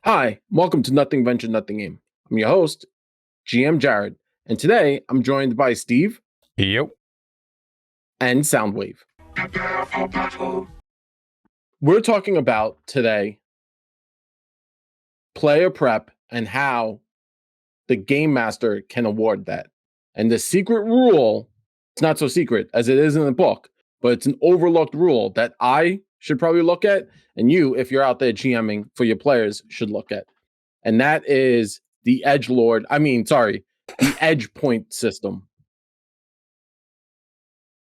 Hi, welcome to Nothing Venture, Nothing Game. I'm your host, GM Jared, and today I'm joined by Steve Yep. and Soundwave. We're talking about today player prep and how the game master can award that. And the secret rule, it's not so secret as it is in the book, but it's an overlooked rule that I should probably look at, and you, if you're out there GMing for your players, should look at. And that is the the edge point system.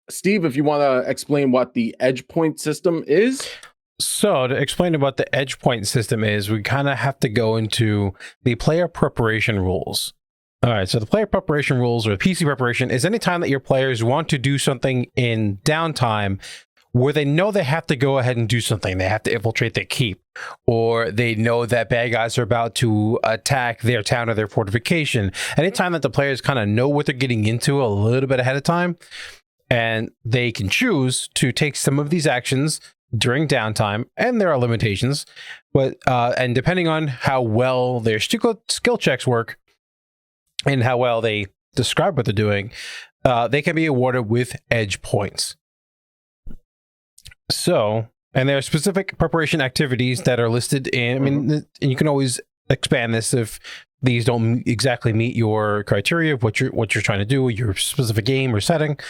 Steve, if you want to explain what the edge point system is. So to explain what the edge point system is, we kind of have to go into the player preparation rules. All right, so the player preparation rules, or PC preparation, is any time that your players want to do something in downtime where they know they have to go ahead and do something. They have to infiltrate their keep, or they know that bad guys are about to attack their town or their fortification. Anytime that the players kind of know what they're getting into a little bit ahead of time, and they can choose to take some of these actions during downtime, and there are limitations, but and depending on how well their skill checks work and how well they describe what they're doing, they can be awarded with edge points. So, and there are specific preparation activities that are listed in, and you can always expand this if these don't exactly meet your criteria of what you're trying to do, your specific game or setting.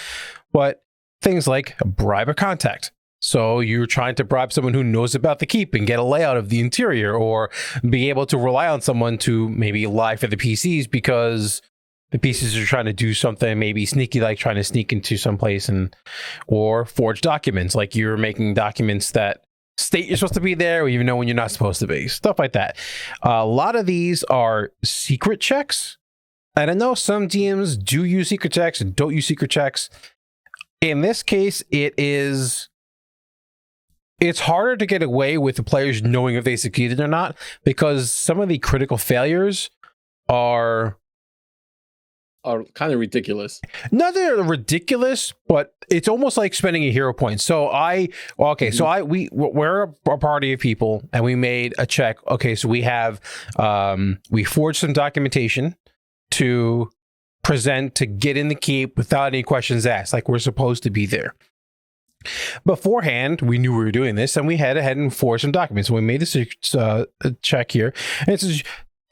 But things like Bribe of Contact. So you're trying to bribe someone who knows about the keep and get a layout of the interior, or be able to rely on someone to maybe lie for the PCs because the PCs are trying to do something maybe sneaky, like trying to sneak into some place, or forge documents, like you're making documents that state you're supposed to be there, or even know when you're not supposed to be, stuff like that. A lot of these are secret checks, and I know some DMs do use secret checks and don't use secret checks. In this case, it's harder to get away with the players knowing if they succeeded or not, because some of the critical failures are kind of ridiculous. No, they're ridiculous, but it's almost like spending a hero point. So we're a party of people, and we made a check. Okay, so we have we forged some documentation to present to get in the keep without any questions asked, like we're supposed to be there. Beforehand, we knew we were doing this, and we head ahead and forged some documents. So we made this check here, and it says,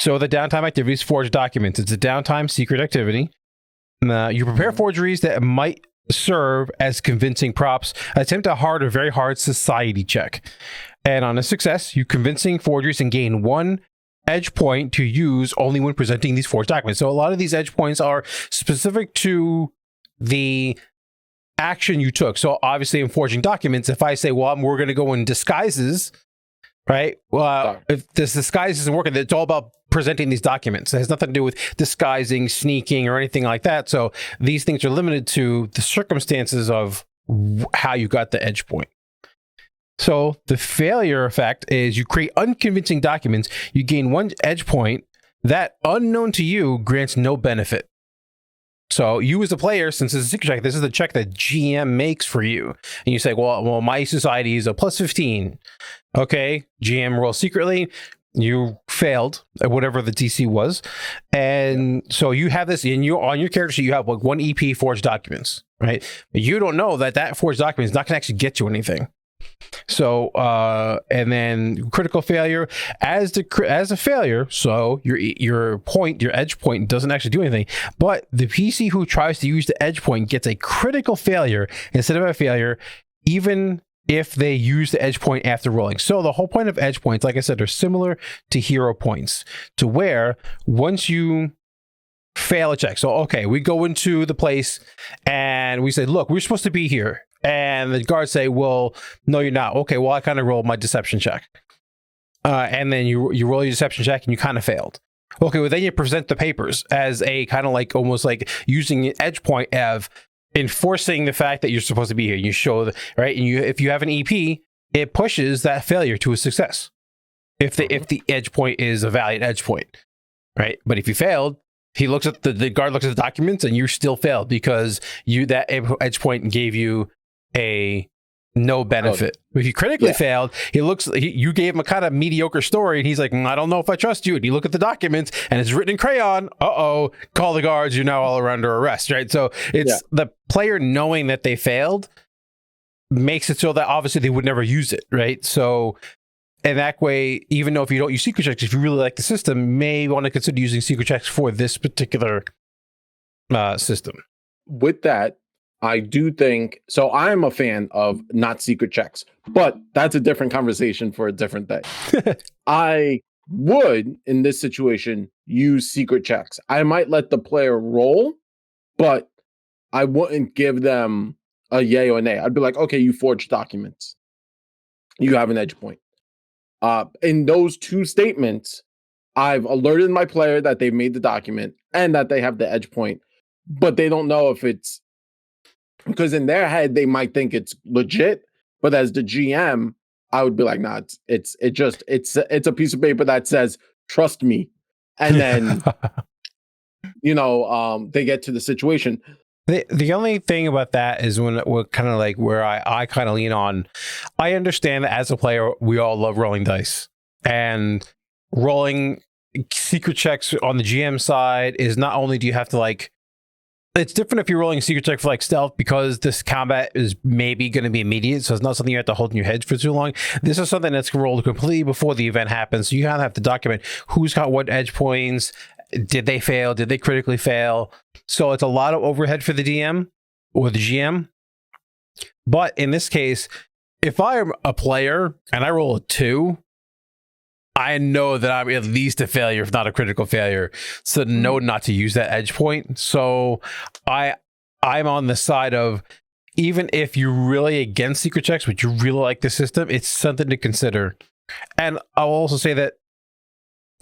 so the downtime activities forge documents. It's a downtime secret activity. You prepare forgeries that might serve as convincing props. Attempt a hard or very hard society check. And on a success, you convincing forgeries and gain 1 edge point to use only when presenting these forged documents. So a lot of these edge points are specific to the action you took. So obviously in forging documents, if I say, well, we're going to go in disguises, right? Well, if this disguise isn't working, it's all about presenting these documents. It has nothing to do with disguising, sneaking, or anything like that. So these things are limited to the circumstances of how you got the edge point. So the failure effect is you create unconvincing documents, you gain 1 edge point that, unknown to you, grants no benefit. So you as a player, since this is a secret check, this is the check that GM makes for you. And you say, well, my society is a +15. Okay, GM rolls secretly. You failed at whatever the DC was. And so you have this on your character sheet, you have like 1 EP forged documents, right? But you don't know that forged document is not going to actually get you anything. So, and then critical failure as a failure. So your edge point doesn't actually do anything, but the PC who tries to use the edge point gets a critical failure instead of a failure, even if they use the edge point after rolling. So the whole point of edge points, like I said, are similar to hero points, to where once you fail a check. So, okay, we go into the place and we say, look, we're supposed to be here. And the guards say, well, no, you're not. Okay, well, I kind of rolled my deception check. And then you roll your deception check and you kind of failed. Okay, well, then you present the papers as a kind of like almost like using an edge point of enforcing the fact that you're supposed to be here. You show, right? And if you have an EP, it pushes that failure to a success. If the edge point is a valid edge point, right? But if you failed, he looks at the guard looks at the documents and you still failed because that edge point gave you a no benefit. If he critically Yeah. failed, you gave him a kind of mediocre story, and he's like, I don't know if I trust you. And you look at the documents, and it's written in crayon. Call the guards. You're now all under arrest, right? So it's the player knowing that they failed makes it so that obviously they would never use it, right? So in that way, even though if you don't use secret checks, if you really like the system, you may want to consider using secret checks for this particular system. With that, I do think so. I am a fan of not secret checks, but that's a different conversation for a different day. I would, in this situation, use secret checks. I might let the player roll, but I wouldn't give them a yay or nay. I'd be like, okay, you forged documents. You have an edge point. In those two statements, I've alerted my player that they've made the document and that they have the edge point, but they don't know if it's because in their head they might think it's legit, but as the GM, I would be like, nah, it's a piece of paper that says trust me, and then they get to the situation. The only thing about that is when we're kind of like where I kind of lean on. I understand that as a player, we all love rolling dice, and rolling secret checks on the GM side is not only do you have to like. It's different if you're rolling a secret check for like stealth because this combat is maybe going to be immediate, so it's not something you have to hold in your head for too long. This is something that's rolled completely before the event happens, so you kind of have to document who's got what edge points. Did they fail? Did they critically fail? So it's a lot of overhead for the DM or the GM. But in this case, if I'm a player and I roll a 2, I know that I'm at least a failure, if not a critical failure. So know not to use that edge point. So I'm on the side of, even if you're really against secret checks, but you really like the system, it's something to consider. And I'll also say that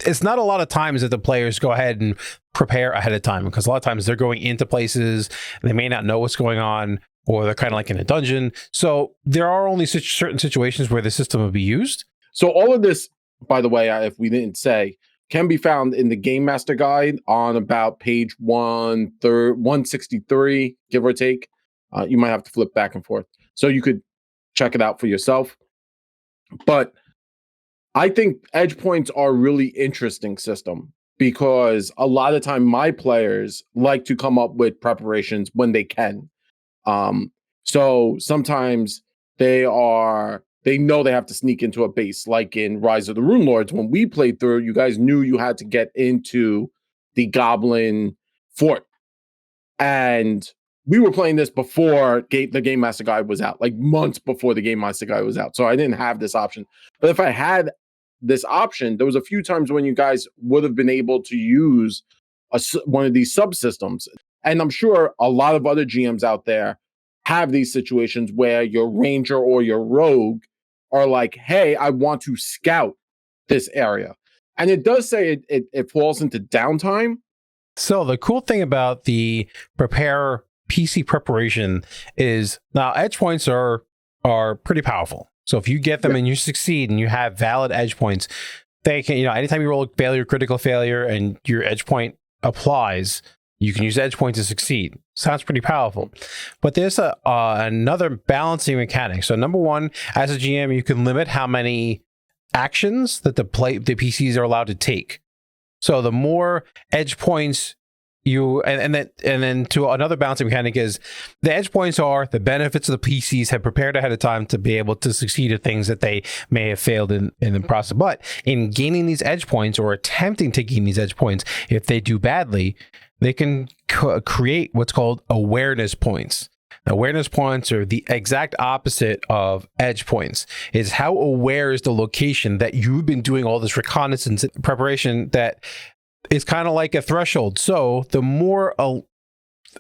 it's not a lot of times that the players go ahead and prepare ahead of time, because a lot of times they're going into places and they may not know what's going on, or they're kind of like in a dungeon. So there are only certain situations where the system will be used. So all of this, by the way, if we didn't say, can be found in the Game Master Guide on about page 163, give or take. You might have to flip back and forth. So you could check it out for yourself. But I think edge points are a really interesting system because a lot of time my players like to come up with preparations when they can. So sometimes they know they have to sneak into a base, like in Rise of the Rune Lords. When we played through, you guys knew you had to get into the Goblin Fort. And we were playing this before the Game Master Guide was out, like months before the Game Master Guide was out. So I didn't have this option. But if I had this option, there was a few times when you guys would have been able to use one of these subsystems. And I'm sure a lot of other GMs out there have these situations where your ranger or your rogue are like, hey, I want to scout this area. And it does say it falls into downtime. So the cool thing about the prepare PC preparation is now edge points are pretty powerful. So if you get them and you succeed and you have valid edge points, they can, anytime you roll a failure, critical failure, and your edge point applies, you can use edge point to succeed. Sounds pretty powerful. But there's another balancing mechanic. So number one, as a GM, you can limit how many actions that the PCs are allowed to take. So the more edge points and then to another balancing mechanic is the edge points are the benefits of the PCs have prepared ahead of time to be able to succeed at things that they may have failed in the process. But in gaining these edge points or attempting to gain these edge points, if they do badly, they can create what's called awareness points. Awareness points are the exact opposite of edge points. It's how aware is the location that you've been doing all this reconnaissance preparation that it's kind of like a threshold. So the more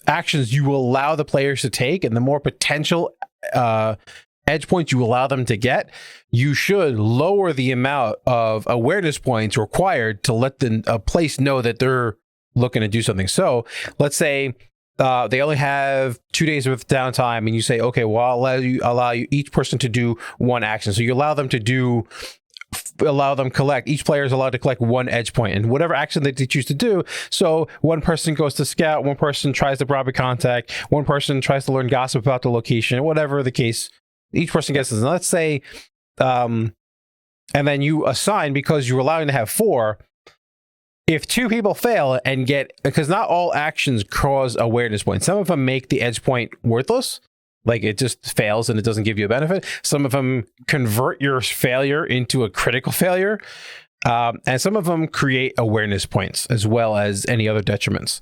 actions you will allow the players to take and the more potential edge points you allow them to get, you should lower the amount of awareness points required to let a place know that they're looking to do something. So let's say they only have 2 days of downtime and you say, okay, well, I'll allow you each person to do one action. So you allow them collect. Each player is allowed to collect one edge point and whatever action they choose to do. So one person goes to scout, one person tries to bribe of contact, one person tries to learn gossip about the location, whatever the case Each person gets this. And let's say, and then you assign, because you're allowing to have 4. If 2 people fail and get, because not all actions cause awareness points. Some of them make the edge point worthless. Like it just fails and it doesn't give you a benefit. Some of them convert your failure into a critical failure. And some of them create awareness points as well as any other detriments.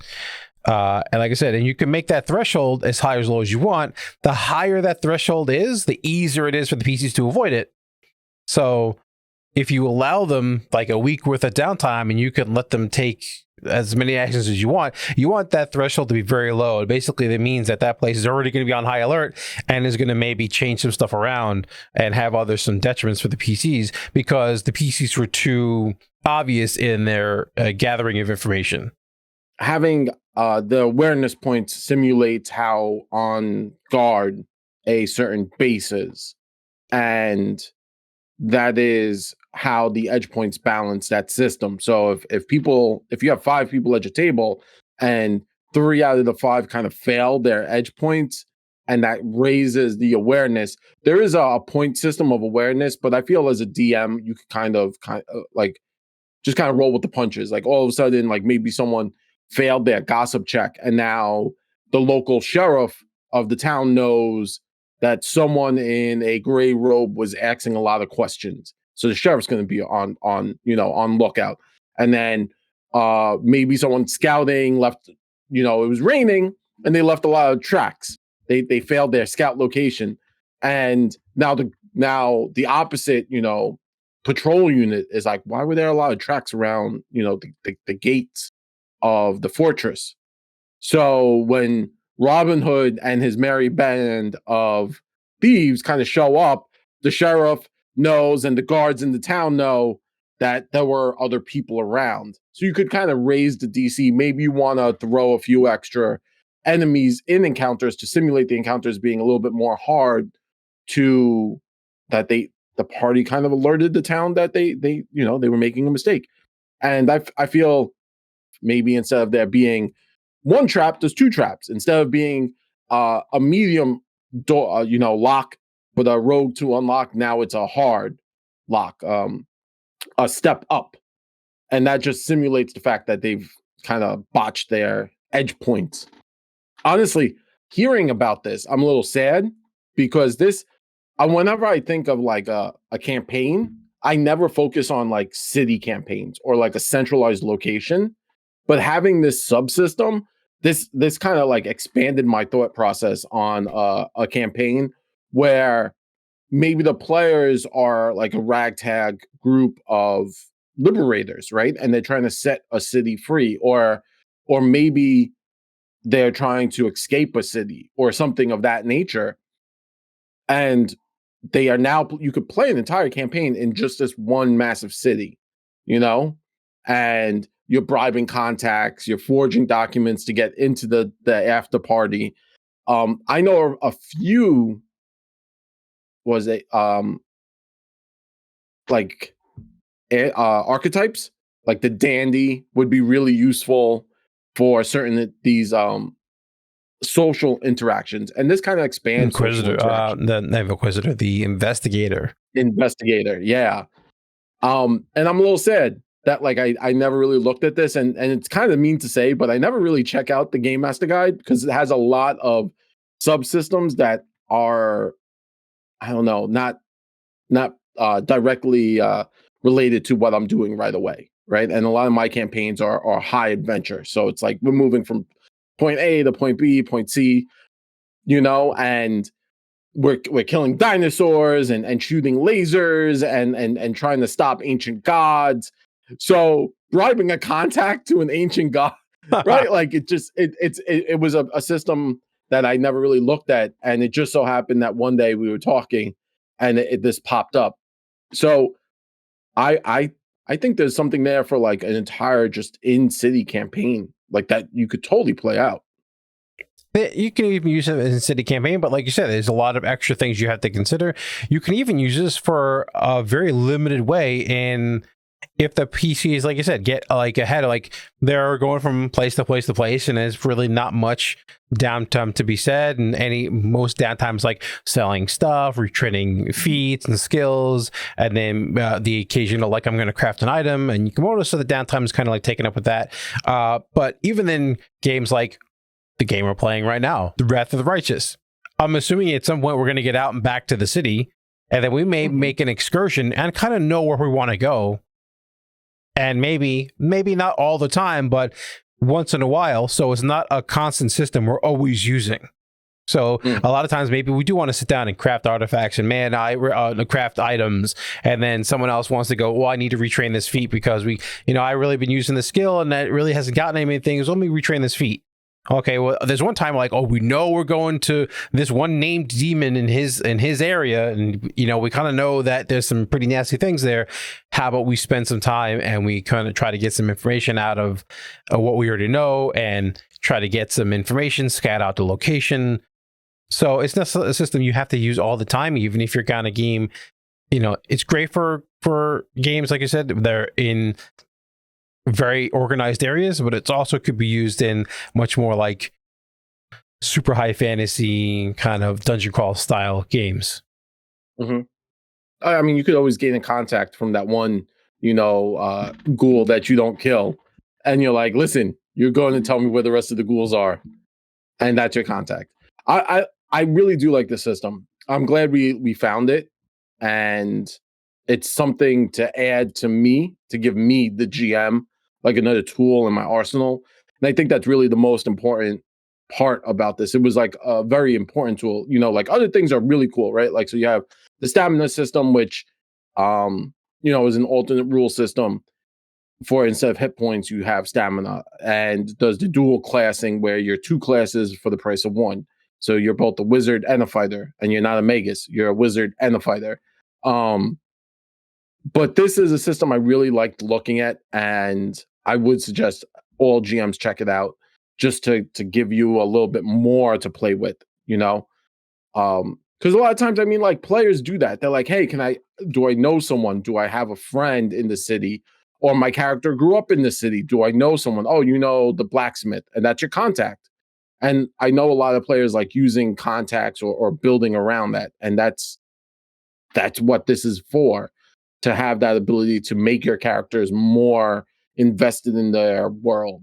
And like I said, and you can make that threshold as high or as low as you want. The higher that threshold is, the easier it is for the PCs to avoid it. So if you allow them like a week worth of downtime and you can let them take as many actions as you want that threshold to be very low. And basically, that means that that place is already going to be on high alert and is going to maybe change some stuff around and have some detriments for the PCs because the PCs were too obvious in their gathering of information. Having the awareness points simulates how on guard a certain base is, and that is how the edge points balance that system. So if you have 5 people at your table and 3 out of the 5 kind of fail their edge points, and that raises the awareness. There is a point system of awareness, but I feel as a DM you could kind of like just kind of roll with the punches. Like all of a sudden, like maybe someone failed their gossip check, and now the local sheriff of the town knows that someone in a gray robe was asking a lot of questions. So the sheriff's going to be on lookout. And then maybe someone scouting left, it was raining and they left a lot of tracks. They failed their scout location. And now the opposite, patrol unit is like, why were there a lot of tracks around, the gates of the fortress? So when Robin Hood and his merry band of thieves kind of show up, the sheriff knows and the guards in the town know that there were other people around. So you could kind of raise the DC. Maybe you want to throw a few extra enemies in encounters to simulate the encounters being a little bit more hard to that the party kind of alerted the town that they were making a mistake. And I feel maybe instead of there being 1 trap, there's 2 traps. Instead of being a medium door, lock with a rogue to unlock, now it's a hard lock, a step up. And that just simulates the fact that they've kind of botched their edge points. Honestly, hearing about this, I'm a little sad because whenever I think of like a campaign, I never focus on like city campaigns or like a centralized location. But having this subsystem, this kind of like expanded my thought process on a campaign where maybe the players are like a ragtag group of liberators, right? And they're trying to set a city free, or maybe they're trying to escape a city or something of that nature. And they are now, you could play an entire campaign in just this one massive city, and you're bribing contacts, you're forging documents to get into the after party. I know a few archetypes, like the dandy would be really useful for certain these social interactions, and this kind of expands Inquisitor, the investigator, yeah. And I'm a little sad that like I never really looked at this, and it's kind of mean to say, but I never really check out the Game Master Guide because it has a lot of subsystems that are, I don't know, not directly related to what I'm doing right away, right? And a lot of my campaigns are high adventure, so it's like we're moving from point A to point B, point C, and we're killing dinosaurs and shooting lasers and trying to stop ancient gods. So bribing a contact to an ancient god, right? Like it was a system that I never really looked at, and it just so happened that one day we were talking, and this popped up. So I think there's something there for like an entire just in city campaign like that you could totally play out. You can even use it in city campaign, but like you said, there's a lot of extra things you have to consider. You can even use this for a very limited way in if the PCs, like you said, get like ahead, like they're going from place to place to place, and there's really not much downtime to be said, and most downtime is like selling stuff, retraining feats and skills, and then the occasional like I'm going to craft an item, and you can notice so the downtime is kind of like taken up with that. But even in games like the game we're playing right now, The Wrath of the Righteous, I'm assuming at some point we're going to get out and back to the city, and then we may make an excursion and kind of know where we want to go. And maybe not all the time, but once in a while. So it's not a constant system we're always using. So a lot of times maybe we do want to sit down and craft artifacts and craft items. And then someone else wants to go, well, I need to retrain this feat because I really been using this skill and that really hasn't gotten anything. So let me retrain this feat. Okay, well, there's one time like, oh, we know we're going to this one named demon in his area, and we kind of know that there's some pretty nasty things there. How about we spend some time and we kind of try to get some information out of what we already know, and try to get some information, scout out the location. So it's not a system you have to use all the time, even if you're kind of game. It's great for games like you said, they're in very organized areas, but it's also could be used in much more like super high fantasy kind of dungeon crawl style games. I mean, you could always gain a contact from that one, ghoul that you don't kill, and you're like, listen, you're going to tell me where the rest of the ghouls are, and that's your contact. I really do like the system. I'm glad we found it, and it's something to add to me, to give me the GM like another tool in my arsenal. And I think that's really the most important part about this. It was like a very important tool. Like other things are really cool, right? Like, so you have the stamina system, which is an alternate rule system for instead of hit points, you have stamina, and does the dual classing where you're two classes for the price of one. So you're both a wizard and a fighter, and you're not a magus, you're a wizard and a fighter. But this is a system I really liked looking at, and I would suggest all GMs check it out just to give you a little bit more to play with, because a lot of times, I mean, like players do that. They're like, hey, do I know someone? Do I have a friend in the city? Or my character grew up in the city. Do I know someone? Oh, the blacksmith, and that's your contact. And I know a lot of players like using contacts or building around that. And that's what this is for, to have that ability to make your characters more invested in their world.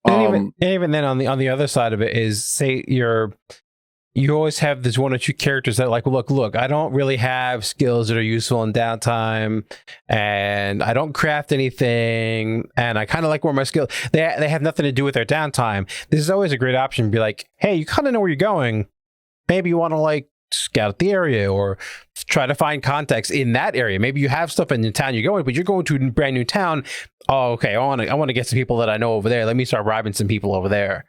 And even then on the other side of it is, say you always have this one or two characters that like, look, I don't really have skills that are useful in downtime, and I don't craft anything, and I kind of like where my skills, they have nothing to do with their downtime. This is always a great option to be like, hey, you kind of know where you're going. Maybe you want to like scout the area or try to find contacts in that area. Maybe you have stuff in the town you're going, but you're going to a brand new town. Oh, okay. I want to get some people that I know over there. Let me start bribing some people over there.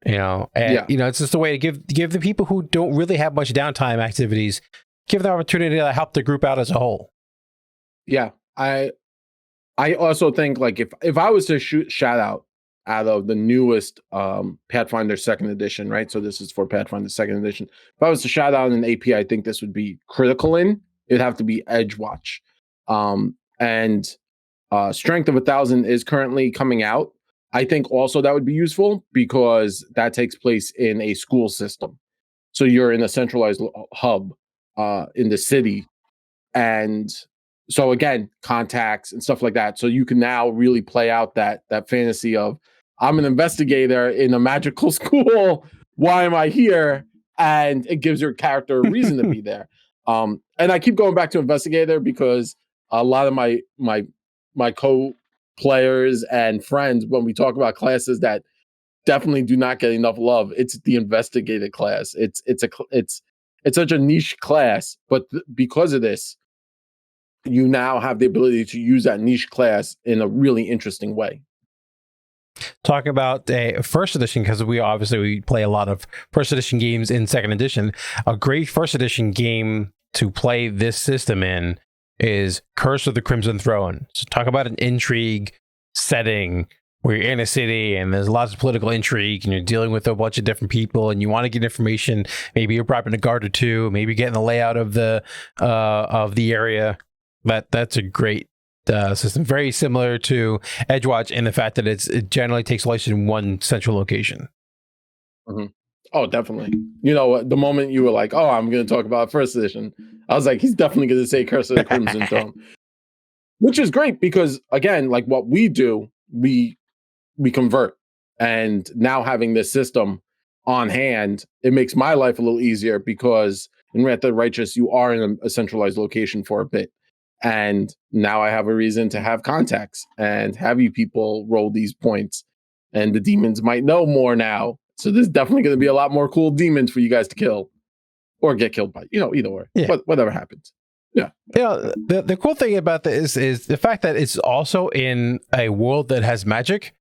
It's just a way to give the people who don't really have much downtime activities, give the opportunity to help the group out as a whole. Yeah, I also think like if I was to shoot shout out of the newest Pathfinder 2nd edition, right? So this is for Pathfinder 2nd edition. If I was to shout out an AP, I think this would be critical in. It'd have to be Edgewatch. And Strength of 1,000 is currently coming out. I think also that would be useful because that takes place in a school system. So you're in a centralized hub in the city. And so again, contacts and stuff like that. So you can now really play out that fantasy of, I'm an investigator in a magical school. Why am I here? And it gives your character a reason to be there. And I keep going back to investigator because a lot of my co-players and friends, when we talk about classes that definitely do not get enough love, it's the investigator class. It's such a niche class, but because of this, you now have the ability to use that niche class in a really interesting way. Talking about a first edition, because we play a lot of first edition games in second edition. A great first edition game to play this system in is Curse of the Crimson Throne. So talk about an intrigue setting where you're in a city and there's lots of political intrigue and you're dealing with a bunch of different people and you want to get information. Maybe you're bribing a guard or two, maybe getting the layout of the area. That's a great system, very similar to Edgewatch in the fact that it generally takes place in one central location. Mm-hmm. Oh, definitely. You know, the moment you were like, "Oh, I'm going to talk about first edition," I was like, "He's definitely going to say Curse of the Crimson Throne," which is great because, again, like what we do, we convert, and now having this system on hand, it makes my life a little easier because in Wrath of the Righteous, you are in a centralized location for a bit, and now I have a reason to have contacts and have you people roll these points, and the demons might know more now. So there's definitely going to be a lot more cool demons for you guys to kill or get killed by, either way, whatever happens. Yeah. The cool thing about this is the fact that it's also in a world that has magic.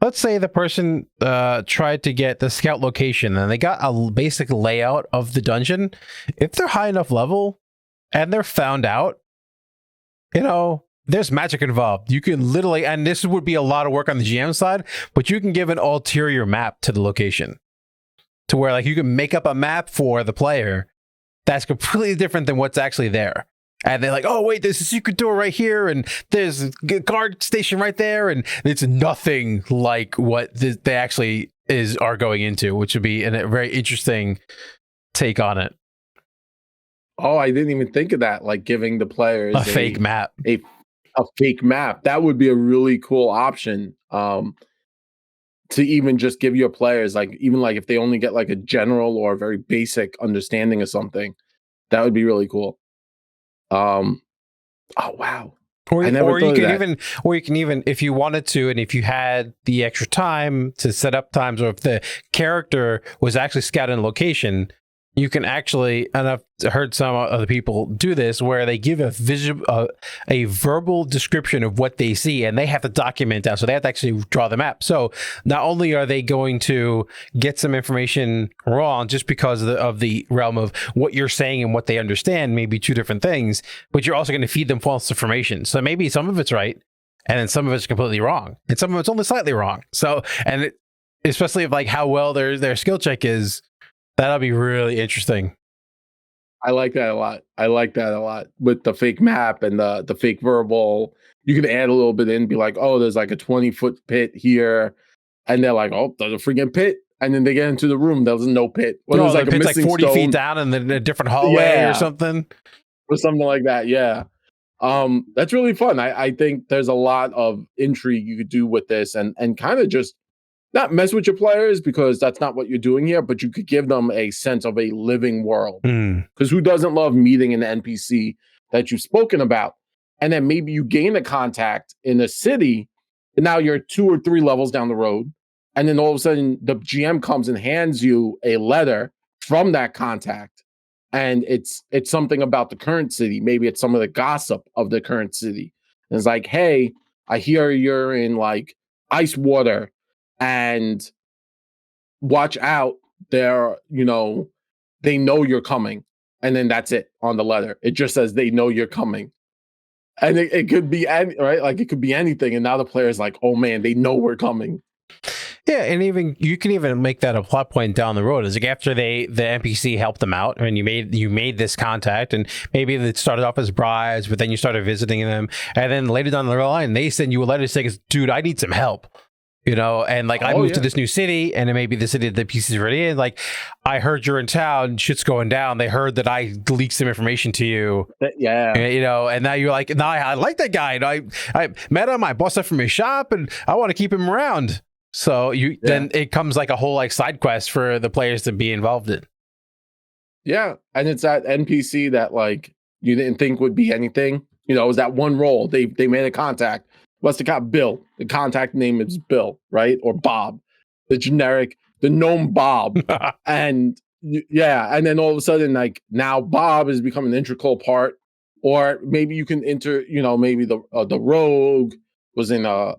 Let's say the person tried to get the scout location and they got a basic layout of the dungeon. If they're high enough level and they're found out, there's magic involved. You can literally, and this would be a lot of work on the GM side, but you can give an ulterior map to the location to where like you can make up a map for the player that's completely different than what's actually there. And they're like, oh, wait, there's a secret door right here, and there's a guard station right there, and it's nothing like what they actually are going into, which would be a very interesting take on it. Oh, I didn't even think of that, like giving the players a fake map. A fake map. That would be a really cool option. To even just give your players, like, even like if they only get like a general or a very basic understanding of something, that would be really cool. Oh wow. Or you can even, if you wanted to, and if you had the extra time to set up times, or if the character was actually scouting a location, you can actually, and I've heard some other people do this, where they give a verbal description of what they see, and they have to document that. So they have to actually draw the map. So not only are they going to get some information wrong just because of the realm of what you're saying and what they understand, maybe two different things, but you're also going to feed them false information. So maybe some of it's right, and then some of it's completely wrong, and some of it's only slightly wrong. So, and especially if like how well their skill check is, that'll be really interesting. I like that a lot. With the fake map and the fake verbal, you can add a little bit in, be like, oh, there's like a 20-foot pit here. And they're like, oh, there's a freaking pit. And then they get into the room, there's no pit. Well, there's like a pit's like 40 feet down and then a different hallway or something. Or something like that, yeah. That's really fun. I think there's a lot of intrigue you could do with this and kind of just not mess with your players, because that's not what you're doing here, but you could give them a sense of a living world. Because who doesn't love meeting an NPC that you've spoken about? And then maybe you gain a contact in a city, and now you're 2 or 3 levels down the road. And then all of a sudden the GM comes and hands you a letter from that contact. And it's something about the current city. Maybe it's some of the gossip of the current city. And it's like, hey, I hear you're in like ice water, and watch out, they know you're coming. And then that's it on the letter. It just says they know you're coming. And it could be right, like it could be anything. And now the player's like, oh man, they know we're coming. Yeah, and even you can even make that a plot point down the road. Is like after the NPC helped them out, and you made this contact, and maybe it started off as bribes, but then you started visiting them, and then later down the line, they send you a letter saying, "Dude, I need some help." And like I moved to this new city, and it may be the city that the PC's already in. Like, I heard you're in town, shit's going down. They heard that I leaked some information to you. Yeah. And now you're like, no, I like that guy. And I met him, I bought stuff from his shop, and I want to keep him around. So then it comes like a whole like side quest for the players to be involved in. Yeah. And it's that NPC that like you didn't think would be anything. It was that one role. They made a contact. What's the cop? Bill. The contact name is Bill, right? Or Bob. The gnome Bob. And and then all of a sudden, like now Bob has become an integral part. Or maybe you can maybe the rogue was in the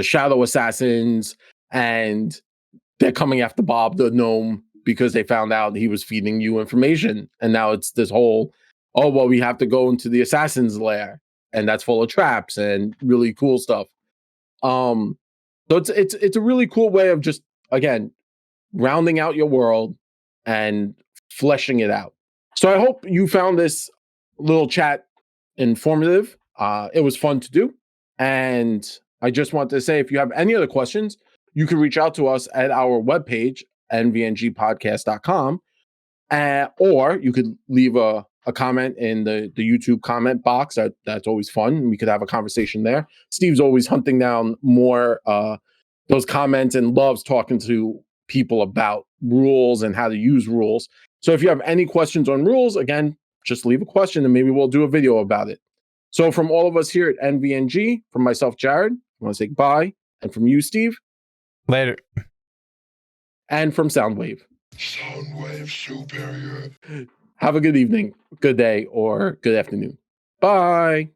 shadow assassins, and they're coming after Bob the gnome because they found out he was feeding you information. And now it's this whole, oh, well, we have to go into the assassin's lair, and that's full of traps and really cool stuff. So it's a really cool way of just, again, rounding out your world and fleshing it out. So I hope you found this little chat informative. It was fun to do. And I just want to say, if you have any other questions, you can reach out to us at our webpage, nvngpodcast.com, or you could leave a comment in the YouTube comment box. That's always fun. We could have a conversation there. Steve's always hunting down more those comments and loves talking to people about rules and how to use rules. So if you have any questions on rules, again, just leave a question and maybe we'll do a video about it. So from all of us here at NVNG, from myself, Jared, I want to say goodbye. And from you, Steve. Later. And from Soundwave. Soundwave superior. Have a good evening, good day, or good afternoon. Bye.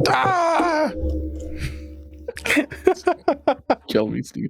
Ah! Kill me, Steve.